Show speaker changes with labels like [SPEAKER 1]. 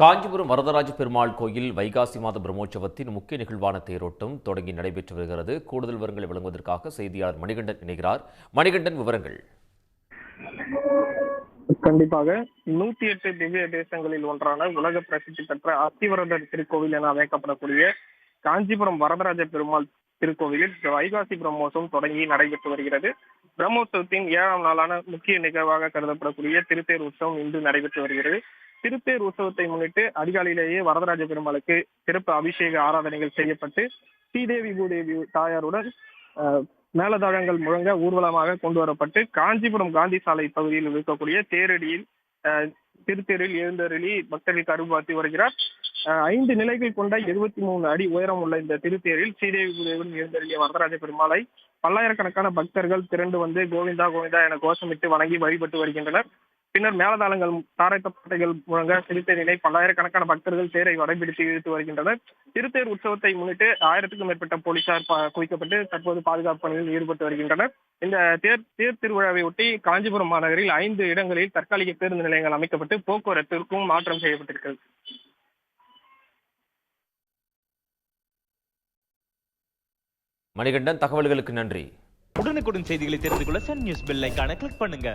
[SPEAKER 1] காஞ்சிபுரம் வரதராஜ பெருமாள் கோயில் வைகாசி மாத பிரம்மோற்சவத்தின் முக்கிய நிகழ்வான தேரோட்டம் தொடங்கி நடைபெற்று வருகிறது. கூடுதல் விவரங்களை வழங்குவதற்காக செய்தியாளர் மணிகண்டன் இணைகிறார். மணிகண்டன், விவரங்கள்.
[SPEAKER 2] கண்டிப்பாக 108 திவ்ய தேசங்களில் ஒன்றான உலக பிரசித்தி பெற்ற அத்திவரதர் திருக்கோவில் என அழைக்கப்படக்கூடிய காஞ்சிபுரம் வரதராஜ பெருமாள் திருக்கோவிலில் வைகாசி பிரம்மோற்சவம் தொடங்கி நடைபெற்று வருகிறது. பிரம்மோற்சவத்தின் 7ஆம் நாளான முக்கிய நிகழ்வாக கருதப்படக்கூடிய திருத்தேர் உற்சவம் இன்று நடைபெற்று வருகிறது. திருத்தேர் உற்சவத்தை முன்னிட்டு அதிகாலையிலேயே வரதராஜ பெருமாளுக்கு சிறப்பு அபிஷேக ஆராதனைகள் செய்யப்பட்டு ஸ்ரீதேவி பூதேவி தாயாருடன் மேலதாளங்கள் முழங்க ஊர்வலமாக கொண்டு வரப்பட்டு காஞ்சிபுரம் காந்தி சாலை பகுதியில் இருக்கக்கூடிய தேரடியில் திருத்தேரில் எழுந்தருளி பக்தர்களுக்கு அருள்பார்த்து வருகிறார். 5 நிலைகள் கொண்ட 73 அடி உயரம் உள்ள இந்த திருத்தேரில் ஸ்ரீதேவி பூதேவியுடன் எழுந்தருளிய வரதராஜ பெருமாளை பல்லாயிரக்கணக்கான பக்தர்கள் திரண்டு வந்து கோவிந்தா கோவிந்தா என கோஷமிட்டு வணங்கி வழிபட்டு வருகின்றனர். பின்னர் மேலதாளங்கள் தாரைத்தப்பட்டைகள் முழங்க திருத்தேரினை பல்லாயிரக்கணக்கான பக்தர்கள் தேரை வடைபிடித்து இழுத்து வருகின்றனர். திருத்தேர் உற்சவத்தை முன்னிட்டு 1000க்கும் மேற்பட்ட போலீசார் குவிக்கப்பட்டு தற்போது பாதுகாப்பு பணியில் ஈடுபட்டு வருகின்றனர். இந்த தேர் திருவிழாவை ஒட்டி காஞ்சிபுரம் மாநகரில் 5 இடங்களில் தற்காலிக பேருந்து நிலையங்கள் அமைக்கப்பட்டு போக்குவரத்திற்கும் மாற்றம் செய்யப்பட்டிருக்கிறது.
[SPEAKER 1] மணிகண்டன், தகவல்களுக்கு நன்றி.
[SPEAKER 3] உடனுக்குடன் செய்திகளை தெரிந்து கொள்ள சன் நியூஸ் பெல் ஐகானை கிளிக் பண்ணுங்க.